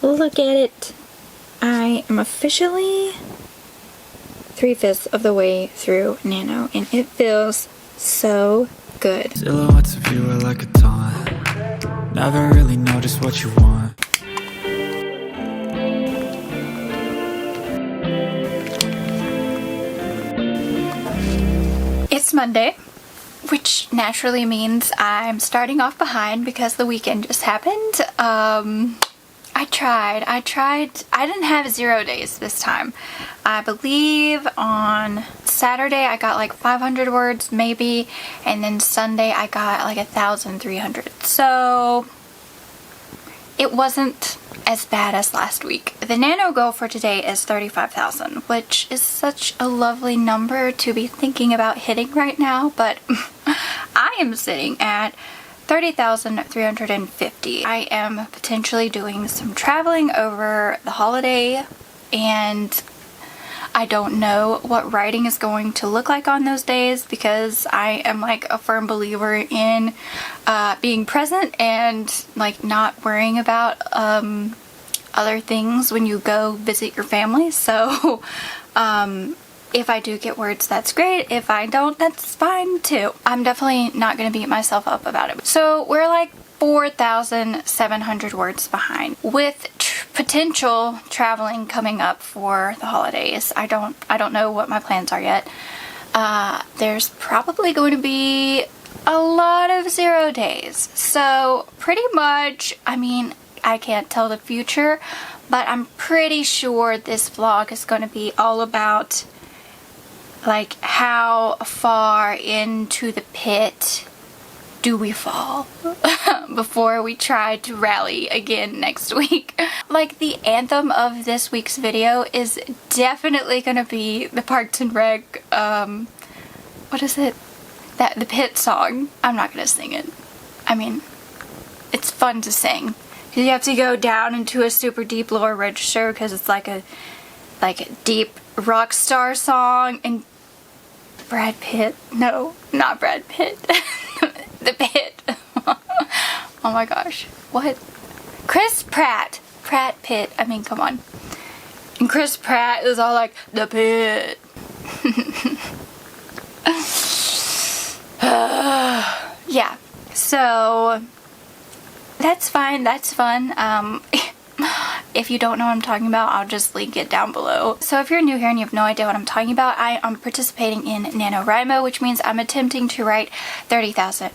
Look at it. I am officially 3/5 of the way through Nano, and it feels so good. Silhouettes of you are like a taunt. Never really know just what you want. It's Monday, which naturally means I'm starting off behind because the weekend just happened. I tried. I didn't have 0 days this time. I believe on Saturday I got like 500 words maybe, and then Sunday I got like 1,300. So it wasn't as bad as last week. The Nano goal for today is 35,000, which is such a lovely number to be thinking about hitting right now, but I am sitting at 30,350. I am potentially doing some traveling over the holiday, and I don't know what writing is going to look like on those days because I am like a firm believer in being present and like not worrying about other things when you go visit your family. So if I do get words, that's great. If I don't, that's fine too. I'm definitely not going to beat myself up about it. So we're like 4,700 words behind with potential traveling coming up for the holidays. I don't know what my plans are yet. There's probably going to be a lot of 0 days. So pretty much, I mean, I can't tell the future, but I'm pretty sure this vlog is going to be all about like how far into the pit do we fall before we try to rally again next week. Like the anthem of this week's video is definitely gonna be the Parks and Rec, what is it? The pit song. I'm not gonna sing it. I mean, it's fun to sing. You have to go down into a super deep lower register because it's like a deep rock star song, and Brad Pitt. No, not Brad Pitt. The Pit. Oh my gosh. What? Chris Pratt. Pratt Pitt. I mean, come on. And Chris Pratt is all like, the pit. Yeah. So that's fine. That's fun. If you don't know what I'm talking about, I'll just link it down below. So if you're new here and you have no idea what I'm talking about, I am participating in NaNoWriMo, which means I'm attempting to write 30,000.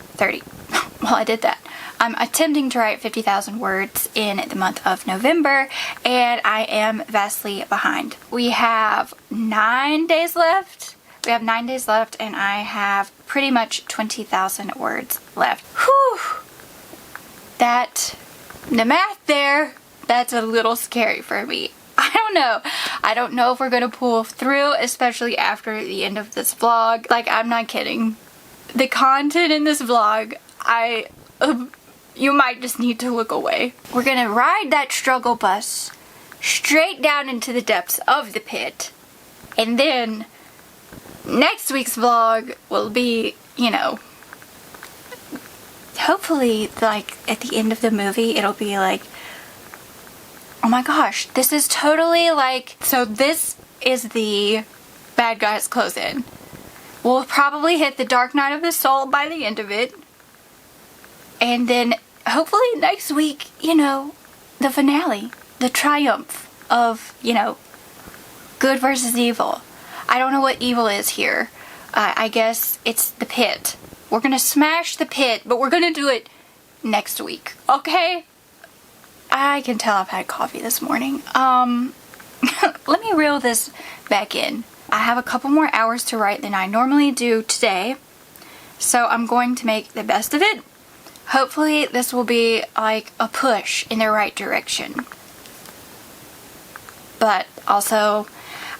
Well, I did that. I'm attempting to write 50,000 words in the month of November, and I am vastly behind. We have 9 days left. We have 9 days left, and I have pretty much 20,000 words left. Whew! The math there, that's a little scary for me. I don't know. I don't know if we're gonna pull through, especially after the end of this vlog. Like, I'm not kidding. The content in this vlog, you might just need to look away. We're gonna ride that struggle bus straight down into the depths of the pit. And then next week's vlog will be, you know, hopefully like at the end of the movie it'll be like, oh my gosh, this is totally like, so this is the bad guys close in. We'll probably hit the dark night of the soul by the end of it. And then hopefully next week, you know, the finale, the triumph of, you know, good versus evil. I don't know what evil is here. I guess it's the pit. We're gonna smash the pit, but we're gonna do it next week, okay? I can tell I've had coffee this morning. Let me reel this back in. I have a couple more hours to write than I normally do today, so I'm going to make the best of it. Hopefully this will be like a push in the right direction. But also,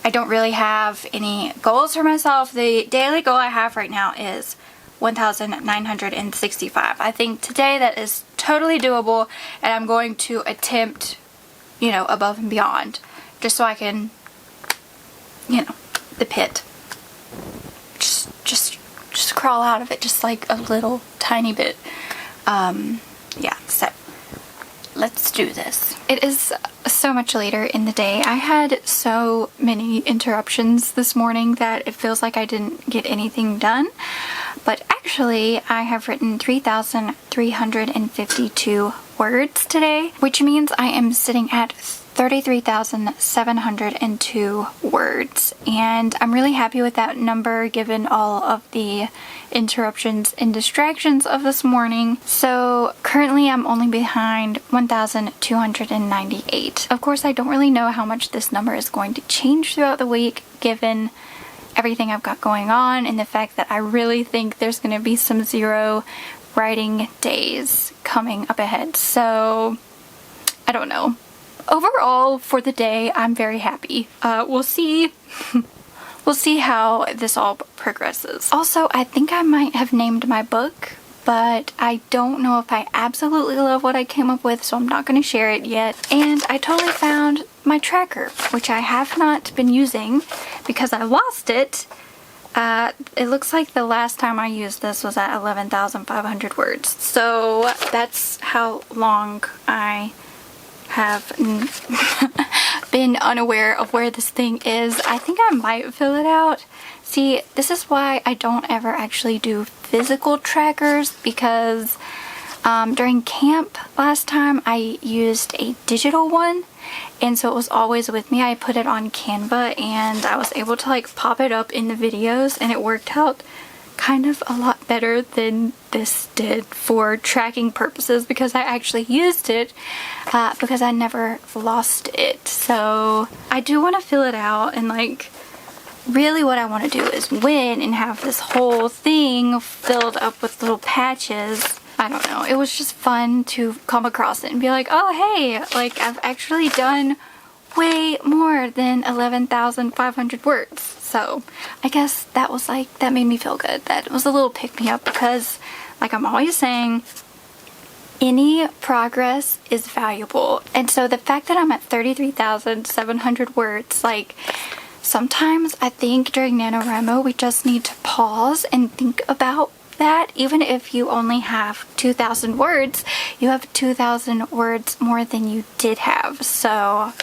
I don't really have any goals for myself. The daily goal I have right now is 1,965. I think today that is totally doable, and I'm going to attempt, you know, above and beyond, just so I can, you know, the pit. Just crawl out of it, just like a little tiny bit. Yeah, so let's do this. It is so much later in the day. I had so many interruptions this morning that it feels like I didn't get anything done. But actually, I have written 3,352 words today, which means I am sitting at 33,702 words, and I'm really happy with that number given all of the interruptions and distractions of this morning. So currently I'm only behind 1,298. Of course, I don't really know how much this number is going to change throughout the week given everything I've got going on and the fact that I really think there's going to be some zero writing days coming up ahead. So I don't know. Overall, for the day, I'm very happy. We'll see. We'll see how this all progresses. Also, I think I might have named my book, but I don't know if I absolutely love what I came up with, so I'm not going to share it yet. And I totally found my tracker, which I have not been using because I lost it. It looks like the last time I used this was at 11,500 words. So that's how long I have been unaware of where this thing is. I think I might fill it out. See, this is why I don't ever actually do physical trackers, because during camp last time I used a digital one, and so it was always with me. I put it on Canva and I was able to like pop it up in the videos, and it worked out kind of a lot better than this did for tracking purposes, because I actually used it because I never lost it. So I do want to fill it out, and like really what I want to do is win and have this whole thing filled up with little patches. I don't know, it was just fun to come across it and be like, oh hey, like I've actually done way more than 11,500 words. So I guess that was like, that made me feel good. That was a little pick me up, because like I'm always saying, any progress is valuable. And so the fact that I'm at 33,700 words, like sometimes I think during NaNoWriMo we just need to pause and think about that. Even if you only have 2,000 words, you have 2,000 words more than you did have. So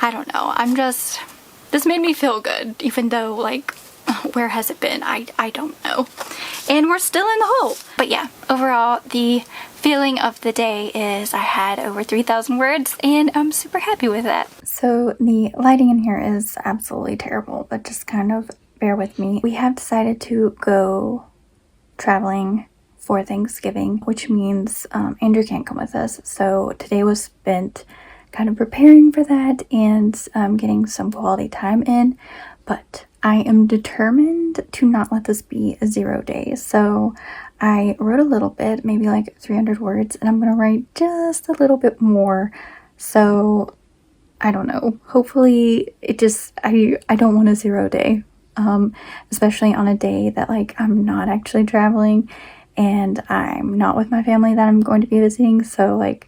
I don't know, this made me feel good, even though like where has it been? I don't know. And we're still in the hole. But yeah, overall the feeling of the day is I had over 3,000 words and I'm super happy with that. So the lighting in here is absolutely terrible, but just kind of bear with me. We have decided to go traveling for Thanksgiving, which means Andrew can't come with us. So today was spent kind of preparing for that and getting some quality time in, but I am determined to not let this be a 0 day. So I wrote a little bit, maybe like 300 words, and I'm gonna write just a little bit more. So I don't know, hopefully it just, I don't want a 0 day, especially on a day that like I'm not actually traveling and I'm not with my family that I'm going to be visiting. So like,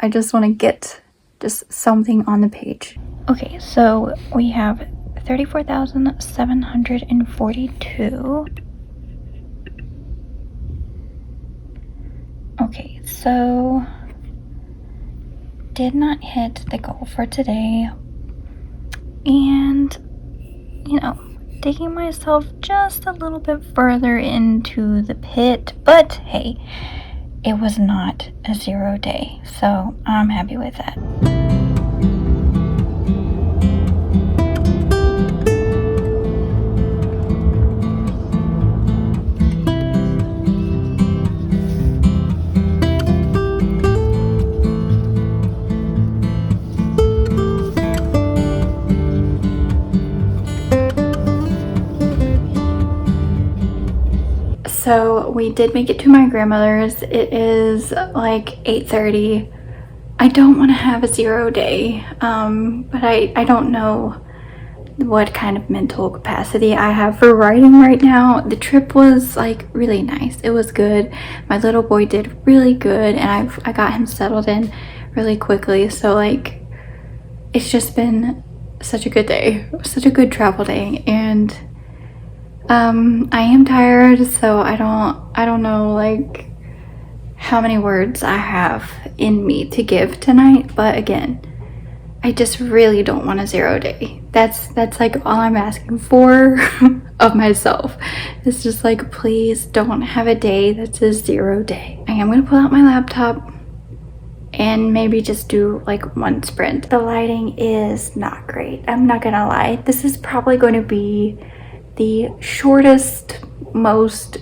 I just want to get just something on the page. Okay, so we have 34,742. Okay, so did not hit the goal for today. And, you know, digging myself just a little bit further into the pit, but hey, it was not a 0 day, so I'm happy with that. So we did make it to my grandmother's. It is like 8:30. I don't want to have a 0 day, but I don't know what kind of mental capacity I have for writing right now. The trip was like really nice. It was good. My little boy did really good, and I got him settled in really quickly. So like, it's just been such a good day, such a good travel day, and I am tired, so I don't know like how many words I have in me to give tonight, but again, I just really don't want a 0 day. That's like all I'm asking for of myself. It's just like, please don't have a day that's a 0 day. I am gonna pull out my laptop and maybe just do like one sprint. The lighting is not great, I'm not gonna lie. This is probably going to be the shortest, most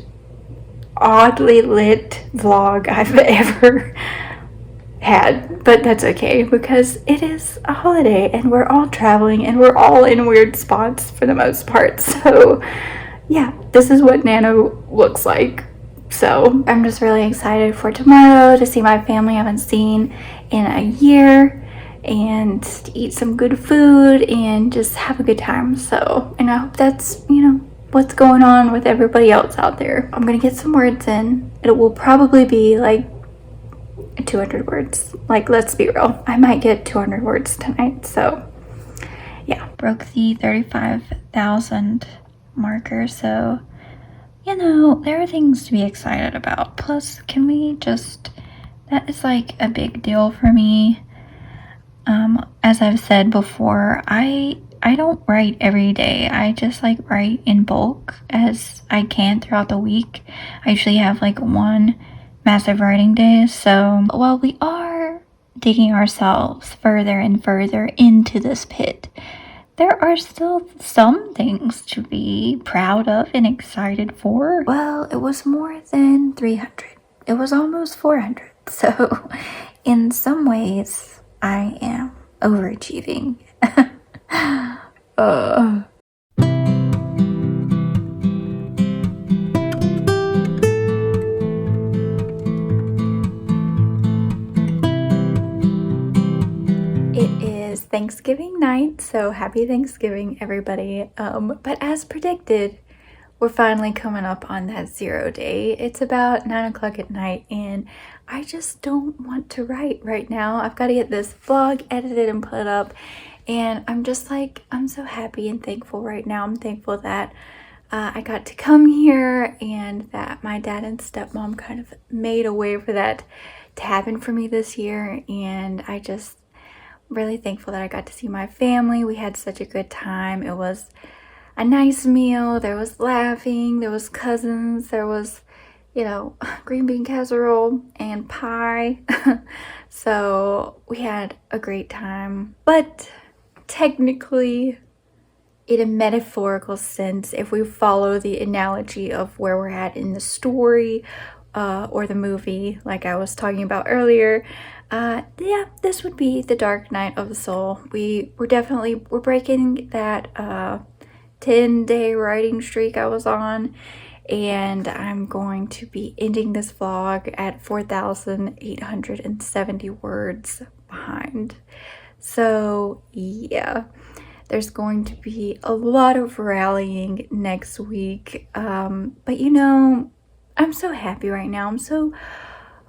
oddly lit vlog I've ever had, but that's okay because it is a holiday and we're all traveling and we're all in weird spots for the most part. So yeah, this is what Nano looks like. So I'm just really excited for tomorrow to see my family I haven't seen in a year and to eat some good food and just have a good time. So, and I hope that's, you know, what's going on with everybody else out there. I'm gonna get some words in. It will probably be like 200 words. Like, let's be real, I might get 200 words tonight. So yeah, broke the 35,000 marker, so you know, there are things to be excited about. Plus, can we just, that is like a big deal for me. As I've said before, I don't write every day. I just like write in bulk as I can throughout the week. I usually have like one massive writing day. So while we are digging ourselves further and further into this pit, there are still some things to be proud of and excited for. Well, it was more than 300. It was almost 400. So in some ways, I am overachieving. It is Thanksgiving night, so happy Thanksgiving, everybody. But as predicted, we're finally coming up on that 0 day. It's about 9 o'clock at night and I just don't want to write right now. I've got to get this vlog edited and put up, and I'm just like, I'm so happy and thankful right now. I'm thankful that I got to come here and that my dad and stepmom kind of made a way for that to happen for me this year, and I just really thankful that I got to see my family. We had such a good time. It was a nice meal. There was laughing, there was cousins, there was, you know, green bean casserole and pie. So we had a great time. But technically, in a metaphorical sense, if we follow the analogy of where we're at in the story or the movie, like I was talking about earlier, yeah, this would be the dark night of the soul. We're breaking that 10-day writing streak I was on, and I'm going to be ending this vlog at 4,870 words behind. So yeah, there's going to be a lot of rallying next week, but you know, I'm so happy right now. I'm so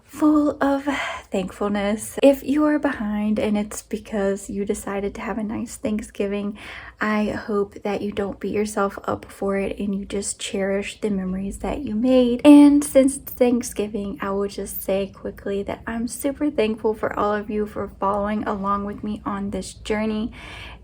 full of thankfulness. If you are behind and it's because you decided to have a nice Thanksgiving, I hope that you don't beat yourself up for it and you just cherish the memories that you made. And since it's Thanksgiving, I will just say quickly that I'm super thankful for all of you for following along with me on this journey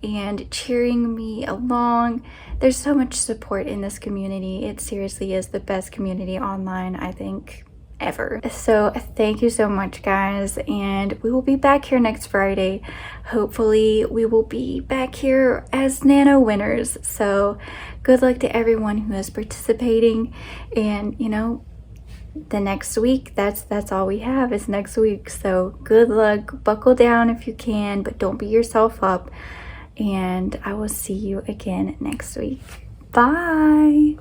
and cheering me along. There's so much support in this community. It seriously is the best community online, I think, ever. So thank you so much, guys, and we will be back here next Friday. Hopefully we will be back here as Nano winners. So good luck to everyone who is participating, and you know, the next week, that's all we have is next week. So good luck, buckle down if you can, but don't beat yourself up, and I will see you again next week. Bye.